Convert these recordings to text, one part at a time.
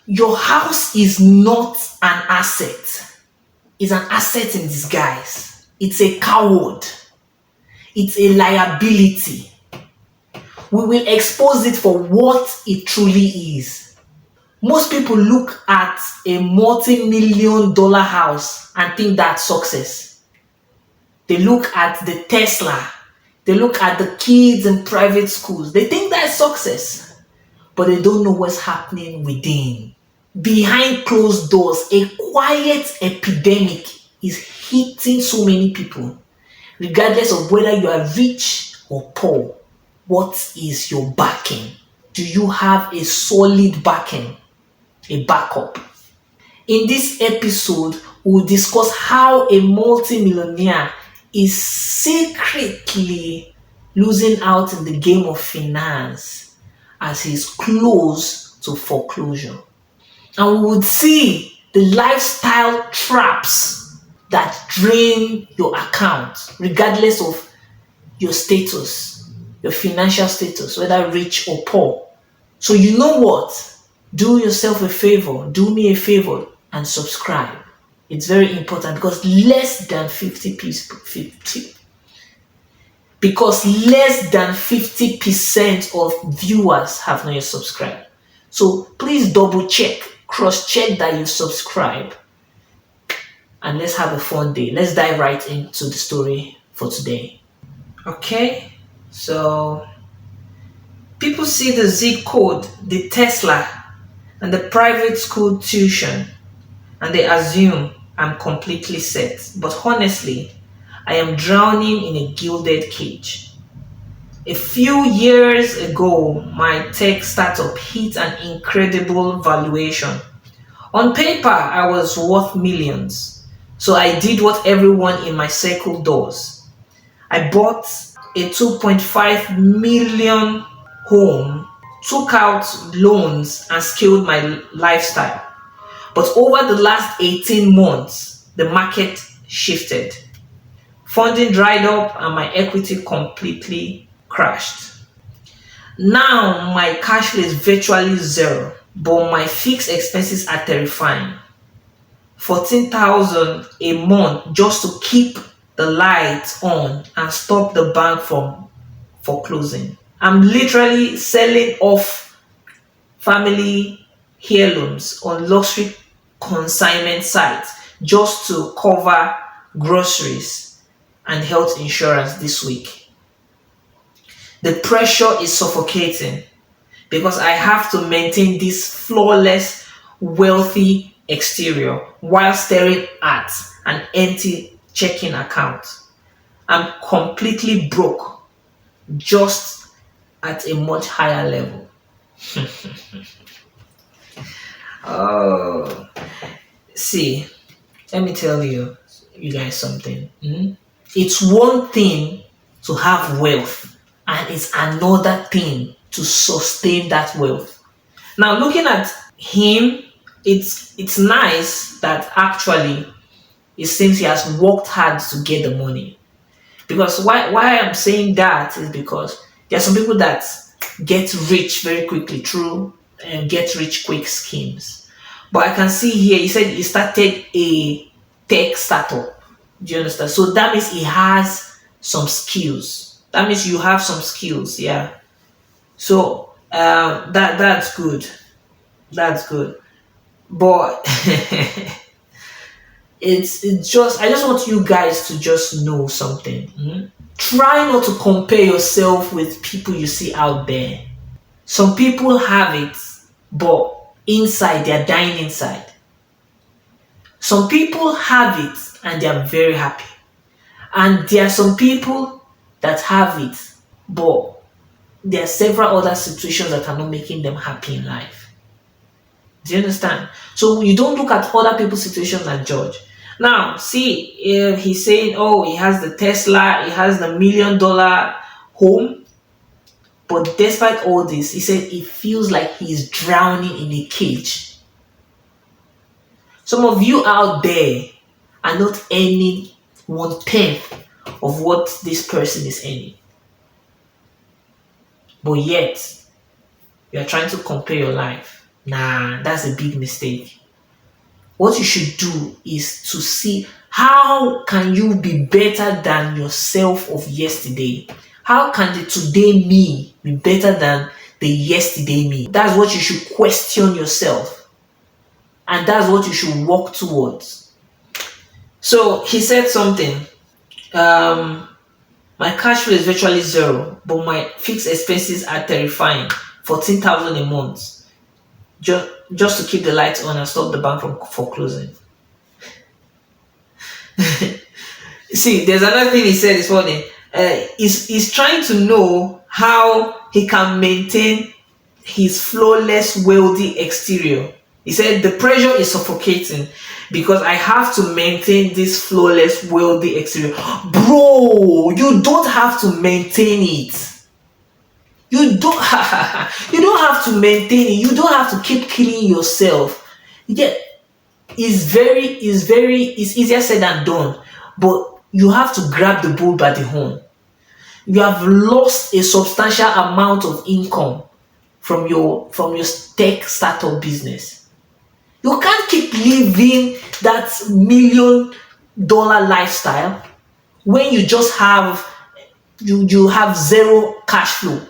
Your house is not an asset. It's an asset in disguise. It's a coward. It's a liability. We will expose it for what it truly is. Most people look at a multi-million dollar house and think that's success. They look at the Tesla. They look at the kids in private schools. They think that's success, but they don't know what's happening within. Behind closed doors, a quiet epidemic is hitting so many people, regardless of whether you are rich or poor. What is your backing? Do you have a solid backing, a backup? In this episode, we'll discuss how a multimillionaire is secretly losing out in the game of finance as he's close to foreclosure. And we would see the lifestyle traps that drain your account, regardless of your status, your financial status, whether rich or poor. So you know what? Do yourself a favor, do me a favor, and subscribe. It's very important because less than 50% of viewers have not yet subscribed. So please double check, cross check that you subscribe, and let's have a fun day. Let's dive right into the story for today. Okay, so people see the zip code, the Tesla, and the private school tuition, and they assume I'm completely set. But honestly, I am drowning in a gilded cage. A few years ago, my tech startup hit an incredible valuation. On paper, I was worth millions. So I did what everyone in my circle does. I bought a 2.5 million home, took out loans, and scaled my lifestyle. But over the last 18 months, the market shifted. Funding dried up and my equity completely crashed. Now my cash flow is virtually zero, but my fixed expenses are terrifying. 14,000 a month just to keep the lights on and stop the bank from foreclosing. I'm literally selling off family heirlooms on luxury consignment sites just to cover groceries and health insurance this week. The pressure is suffocating because I have to maintain this flawless, wealthy exterior while staring at an empty checking account. I'm completely broke, just at a much higher level. Oh, see, let me tell you guys something. It's one thing to have wealth, and it's another thing to sustain that wealth. Now, looking at him, it's nice that actually it seems he has worked hard to get the money. Because why I'm saying that is because there are some people that get rich very quickly through get rich quick schemes. But I can see here, he said he started a tech startup. Do you understand? So that means he has some skills. That means you have some skills, yeah. So that's good. That's good. But it's just, I just want you guys to just know something. Try not to compare yourself with people you see out there. Some people have it, but inside they're dying inside. Some people have it and they're very happy. And there are some people that have it, but there are several other situations that are not making them happy in life. Do you understand? So you don't look at other people's situations and judge. Now, see, if he's saying, oh, he has the Tesla, he has the $1 million home. But despite all this, he said it feels like he's drowning in a cage. Some of you out there are not earning 1/10 of what this person is earning. But yet, you are trying to compare your life. Nah, that's a big mistake. What you should do is to see how can you be better than yourself of yesterday. How can the today me be better than the yesterday me? That's what you should question yourself, and that's what you should work towards. So he said something. Um, my cash flow is virtually zero, but my fixed expenses are terrifying. 14,000 a month. Just to keep the lights on and stop the bank from foreclosing. See, there's another thing he said this morning. He's trying to know how he can maintain his flawless, wealthy exterior. He said, the pressure is suffocating because I have to maintain this flawless, wealthy exterior. Bro, you don't have to maintain it. You don't you don't have to maintain it. You don't have to keep killing yourself. Yeah, it's easier said than done. But you have to grab the bull by the horn. You have lost a substantial amount of income from your tech startup business. You can't keep living that $1 million lifestyle when you have zero cash flow.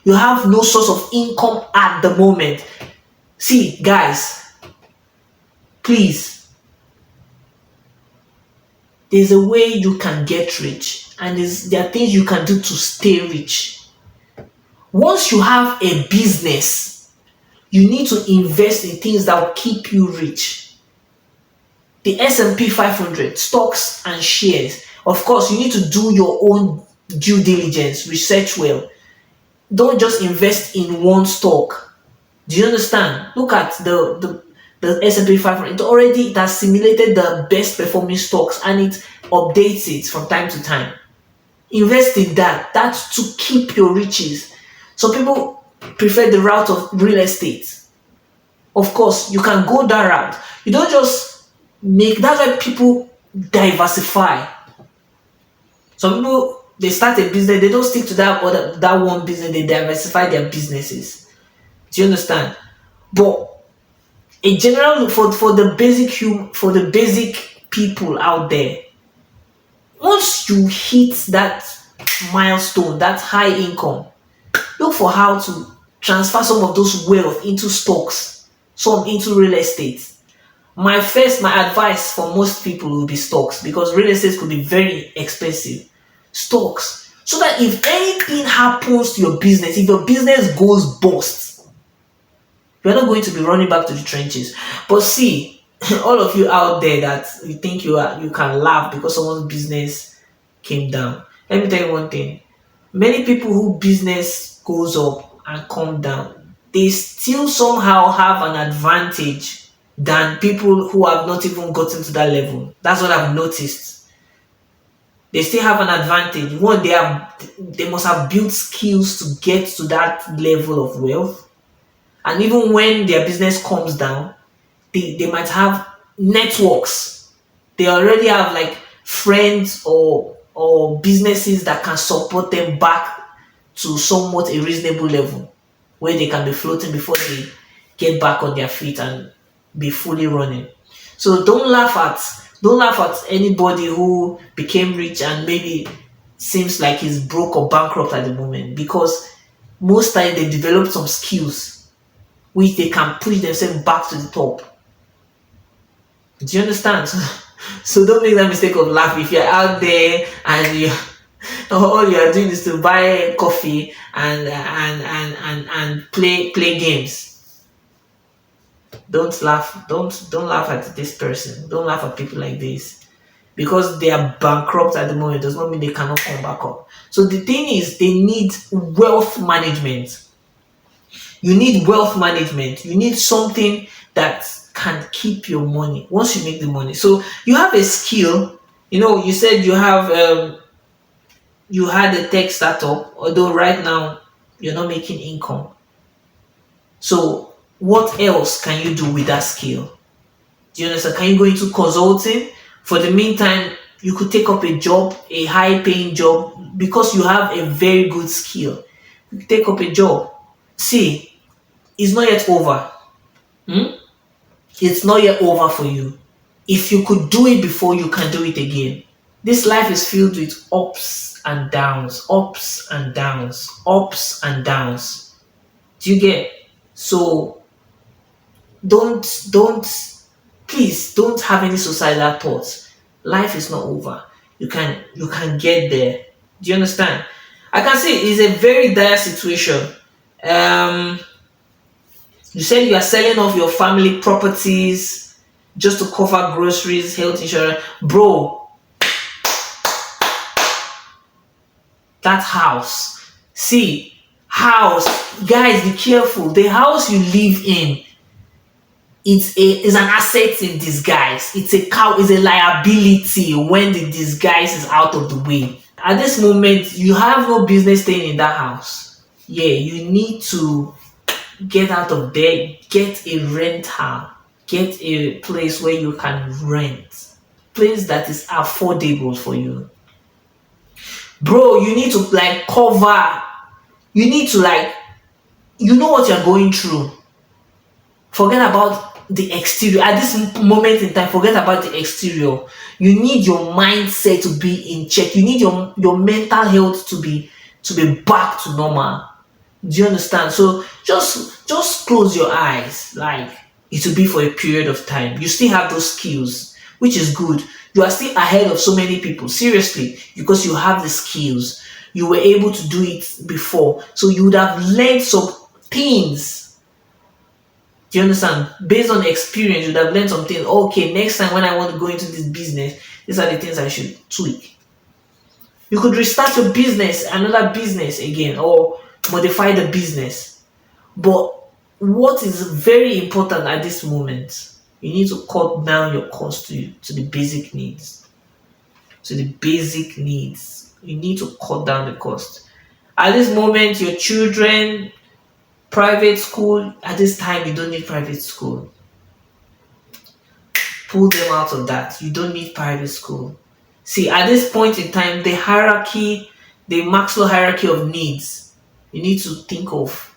You have no source of income at the moment. See, guys, please, there's a way you can get rich, and there are things you can do to stay rich. Once you have a business, you need to invest in things that will keep you rich. The S&P 500, stocks and shares. Of course, you need to do your own due diligence, research well. Don't just invest in one stock. Do you understand? Look at the S&P 500. It has simulated the best performing stocks, and it updates it from time to time. Invest in that. That's to keep your riches. Some people prefer the route of real estate. Of course, you can go that route. You don't just that's why people diversify. Some people, they start a business, they don't stick to that one business, they diversify their businesses. Do you understand? But in general, for the basic people out there, once you hit that milestone, that high income, look for how to transfer some of those wealth into stocks, some into real estate. My advice for most people will be stocks, because real estate could be very expensive. Stocks, so that if anything happens to your business, if your business goes bust, you're not going to be running back to the trenches. But see, all of you out there that you think you can laugh because someone's business came down. Let me tell you one thing. Many people who business goes up and come down, they still somehow have an advantage than people who have not even gotten to that level. That's what I've noticed. They still have an advantage. One, they must have built skills to get to that level of wealth. And even when their business comes down, they might have networks. They already have like friends or businesses that can support them back to somewhat a reasonable level where they can be floating before they get back on their feet and be fully running. So don't laugh at anybody who became rich and maybe seems like he's broke or bankrupt at the moment, because most time they develop some skills which they can push themselves back to the top. Do you understand? So don't make that mistake of laughing. If you're out there and all you are doing is to buy coffee and play games, don't laugh. Don't laugh at this person. Don't laugh at people like this. Because they are bankrupt at the moment does not mean they cannot come back up. So the thing is, they need wealth management. You need wealth management. You need something that can keep your money once you make the money. So you have a skill. You said you had a tech startup, although right now you're not making income. So what else can you do with that skill? Do you understand? Can you go into consulting? For the meantime, you could take up a job, a high paying job, because you have a very good skill. You take up a job. See, it's not yet over. It's not yet over for you. If you could do it before, you can do it again. This life is filled with ups and downs, ups and downs, ups and downs. Do you get? So don't please don't have any suicidal thoughts. Life is not over. You can get there. Do you understand? I can see it's a very dire situation. Um you said you are selling off your family properties just to cover groceries, health insurance. Bro, that house. See, house, guys, be careful. The house you live in, is an asset in disguise. It's a liability when the disguise is out of the way. At this moment, you have no business staying in that house. Yeah, you need to get out of there, get a rental, get a place where you can rent, place that is affordable for you. Bro, you need to like cover, you need to like, you know what you're going through. Forget about the exterior. At this moment in time, forget about the exterior. You need your mindset to be in check. You need your mental health to be back to normal. Do you understand? So just close your eyes. Like, it will be for a period of time. You still have those skills, which is good. You are still ahead of so many people. Seriously, because you have the skills. You were able to do it before. So you would have learned some things. Do you understand? Based on experience, you would have learned something. Okay, next time when I want to go into this business, these are the things I should tweak. You could restart your business, another business again, or modify the business. But what is very important at this moment, you need to cut down your cost to the basic needs. To the basic needs. You need to cut down the cost. At this moment, your children, private school, at this time, you don't need private school. Pull them out of that. You don't need private school. See, at this point in time, the hierarchy, the Maxlow hierarchy of needs, you need to think of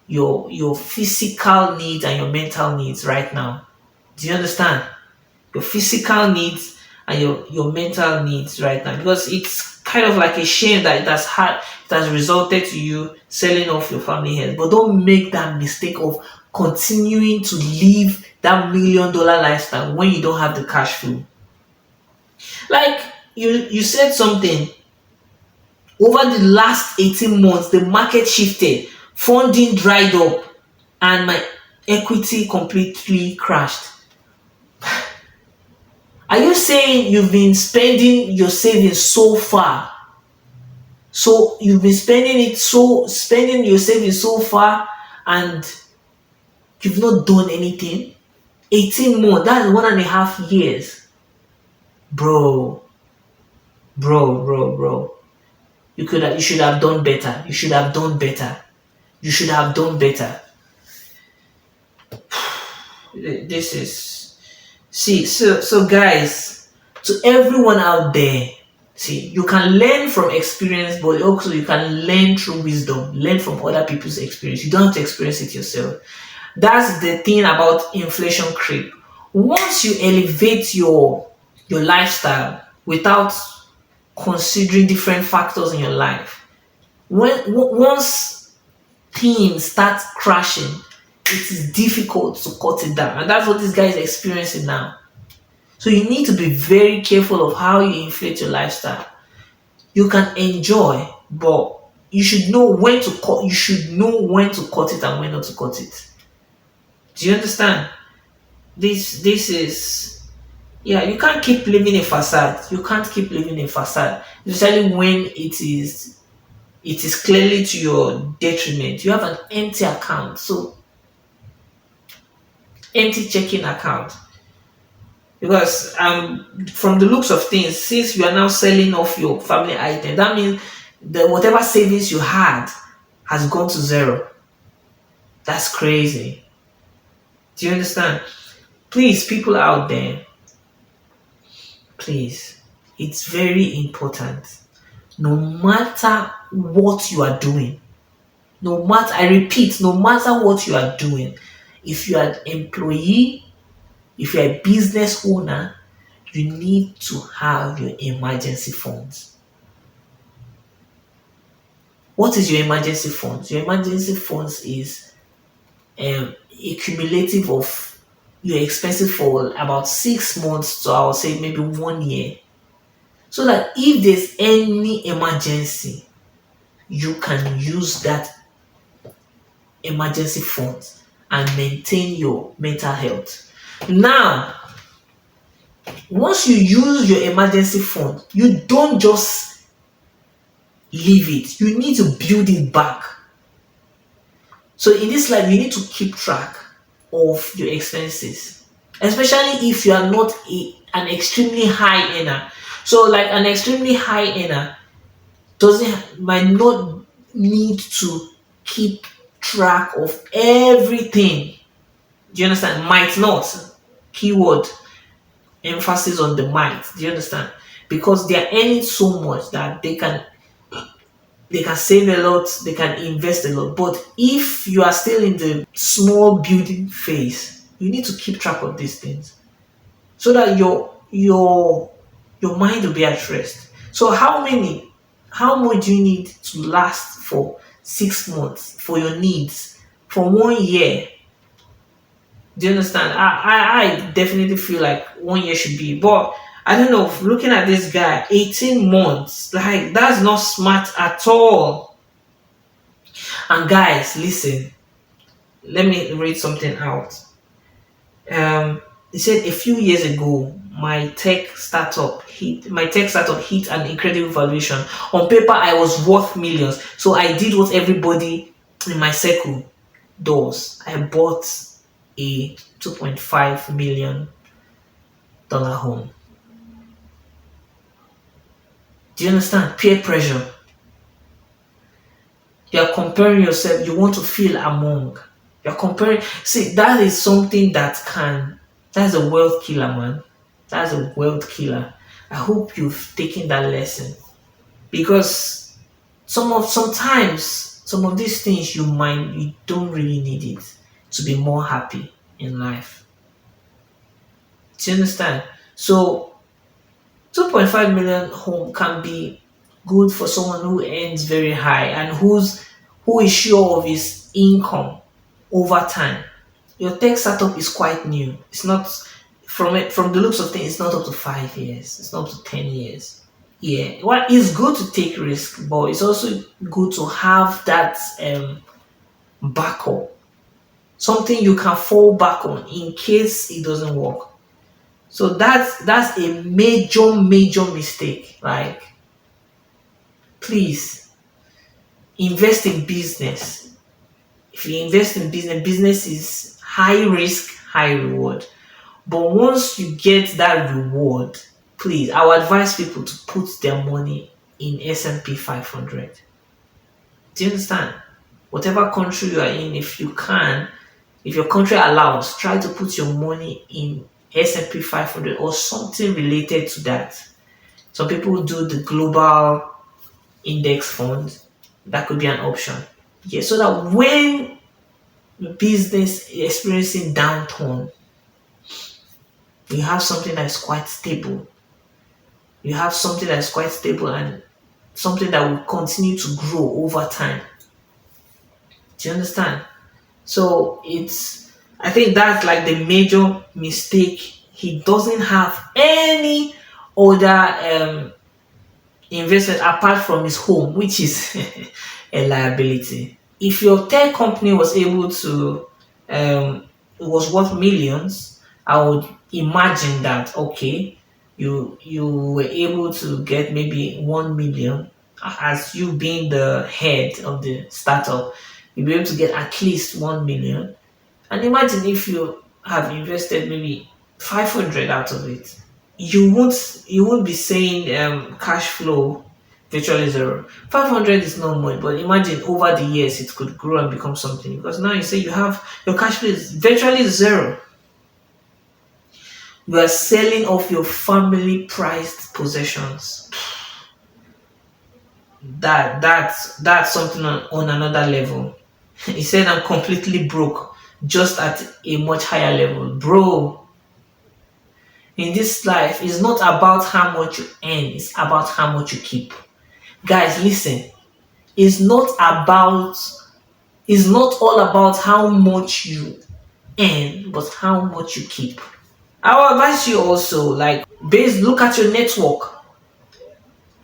your physical needs and your mental needs right now. Do you understand? Your physical needs and your mental needs right now. Because it's kind of like a shame that it has resulted to you selling off your family health. But don't make that mistake of continuing to live that $1 million lifestyle when you don't have the cash flow. Like you said something, over the last 18 months, the market shifted, funding dried up, and my equity completely crashed. Are you saying you've been spending your savings so far? So you've been spending your savings so far, and you've not done anything? 18 months, that's 1.5 years. Bro, bro. You should have done better. You should have done better. You should have done better. This is, see, so guys, to everyone out there, see, you can learn from experience, but also you can learn through wisdom, learn from other people's experience. You don't have to experience it yourself. That's the thing about inflation creep. Once you elevate your lifestyle without considering different factors in your life, once things start crashing, it is difficult to cut it down, and that's what this guy is experiencing now. So you need to be very careful of how you inflate your lifestyle. You can enjoy, but you should know when to cut. You should know when to cut it and when not to cut it. Do you understand? This is, yeah. You can't keep living a facade. You can't keep living a facade, especially when it is clearly to your detriment. You have an empty account, so empty checking account. Because from the looks of things, since you are now selling off your family item, that means the whatever savings you had has gone to zero. That's crazy. Do you understand? Please, people out there, please, it's very important. No matter what you are doing, I repeat, no matter what you are doing, If you are an employee, if you're a business owner, you need to have your emergency funds. What is your emergency funds? Your emergency funds is a cumulative of your expenses for about 6 months to, I would say, maybe 1 year. So that if there's any emergency, you can use that emergency funds and maintain your mental health. Now, once you use your emergency fund, you don't just leave it, you need to build it back. So in this life, you need to keep track of your expenses, especially if you are not an extremely high earner. So, like an extremely high earner doesn't might not need to keep track of everything. Do you understand? Might not. Keyword emphasis on the might. Do you understand? Because they are earning so much that they can save a lot, they can invest a lot. But if you are still in the small building phase, you need to keep track of these things so that your mind will be at rest. So how much do you need to last for 6 months for your needs for 1 year? Do you understand? I definitely feel like 1 year should be, but I don't know. Looking at this guy, 18 months, like that's not smart at all. And guys, listen, let me read something out. He said a few years ago, my tech startup hit an incredible valuation. On paper, I was worth millions, so I did what everybody in my circle does. I bought a $2.5 million home. Do you understand? Peer pressure. You're comparing yourself. You want to feel among. You're comparing. See, that is something that's a wealth killer, man. That's a wealth killer. I hope you've taken that lesson because sometimes some of these things you don't really need it to be more happy in life. Do you understand? So 2.5 million home can be good for someone who earns very high and who is sure of his income over time. Your tech startup is quite new. It's not from the looks of things, it's not up to 5 years, it's not up to 10 years. Yeah. Well, it's good to take risk, but it's also good to have that backup. Something you can fall back on in case it doesn't work. So that's a major mistake. Like, please invest in business. If you invest in business, business is high risk, high reward. But once you get that reward, please, I would advise people to put their money in S&P 500. Do you understand? Whatever country you are in, if your country allows, try to put your money in S&P 500 or something related to that. Some people do the global index fund. That could be an option. Yeah, so that when business is experiencing downturn, you have something that is quite stable. You have something that is quite stable and something that will continue to grow over time. Do you understand? So I think that's like the major mistake. He doesn't have any other investment apart from his home, which is a liability. If your tech company was able to, it was worth millions, I would imagine that okay, you were able to get maybe 1 million as you being the head of the startup, you'll be able to get at least 1 million. And imagine if you have invested maybe 500 out of it. You won't be saying cash flow virtually zero. 500 is not much, but imagine over the years it could grow and become something because now you say you have your cash flow is virtually zero. You are selling off your family prized possessions. That's something on another level. He said I'm completely broke just at a much higher level. Bro, in this life, it's not about how much you earn, it's about how much you keep. Guys, listen, it's not about, it's not all about how much you earn, but how much you keep. I will advise you also, like, look at your network.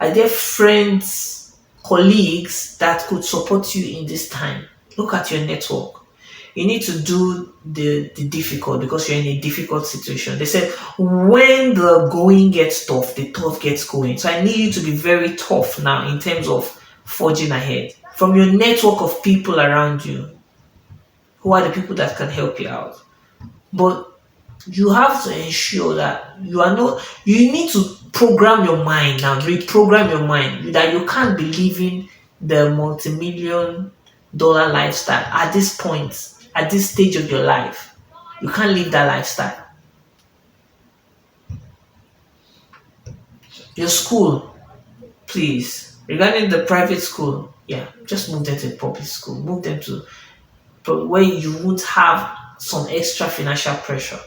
Are there friends, colleagues that could support you in this time? Look at your network. You need to do the difficult because you're in a difficult situation. They said when the going gets tough, the tough gets going. So I need you to be very tough now in terms of forging ahead. From your network of people around you, who are the people that can help you out? But you have to ensure that you are not, you need to program your mind now, reprogram your mind that you can't be living the multi-million dollar lifestyle at this point, at this stage of your life. You can't live that lifestyle. Your school, please, regarding the private school, yeah, just move them to public school, move them to where you won't have some extra financial pressure,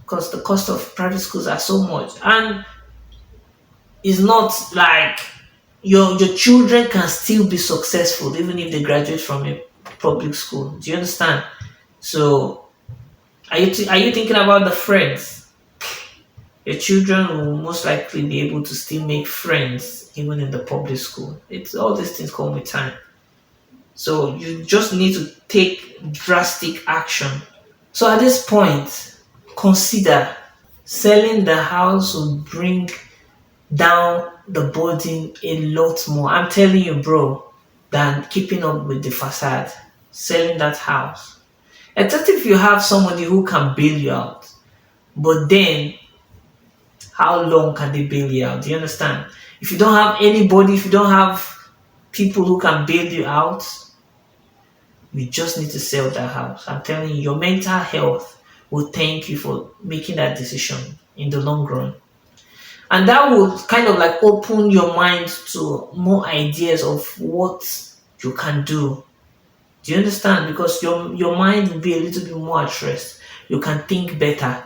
because the cost of private schools are so much. And it's not like your children can still be successful even if they graduate from a public school. Do you understand? So are you thinking about the friends? Your children will most likely be able to still make friends even in the public school. It's all these things come with time. So you just need to take drastic action. So at this point, consider selling the house will bring down the burden a lot more. I'm telling you, bro, than keeping up with the facade, selling that house. Except if you have somebody who can bail you out. But then, how long can they bail you out? Do you understand? If you don't have anybody, if you don't have people who can bail you out, you just need to sell that house. I'm telling you, your mental health will thank you for making that decision in the long run. And that will kind of like open your mind to more ideas of what you can do. Do you understand? Because your mind will be a little bit more at rest. You can think better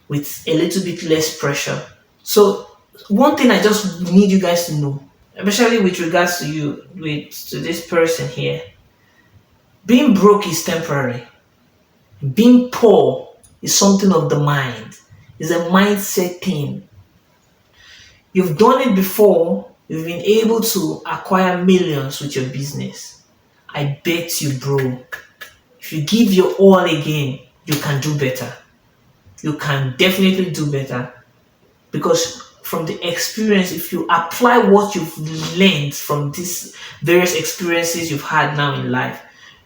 with a little bit less pressure. So one thing I just need you guys to know, especially with regards to you, to this person here, being broke is temporary. Being poor is something of the mind. It's a mindset thing. You've done it before. You've been able to acquire millions with your business. I bet you, bro, if you give your all again, you can do better. You can definitely do better. Because from the experience, if you apply what you've learned from these various experiences you've had now in life,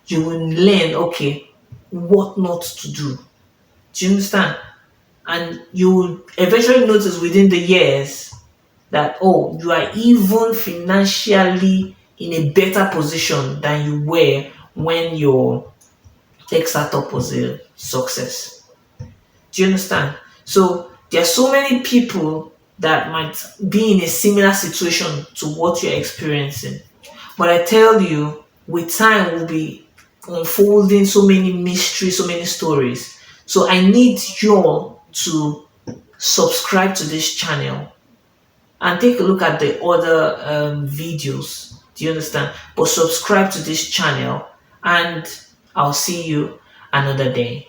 you will learn, okay, what not to do. Do you understand? And you will eventually notice within the years that, oh, you are even financially in a better position than you were when your tech startup was a success. Do you understand? So there are so many people that might be in a similar situation to what you're experiencing. But I tell you, with time we'll be unfolding so many mysteries, so many stories. So I need you all to subscribe to this channel and take a look at the other videos. Do you understand? But subscribe to this channel, and I'll see you another day.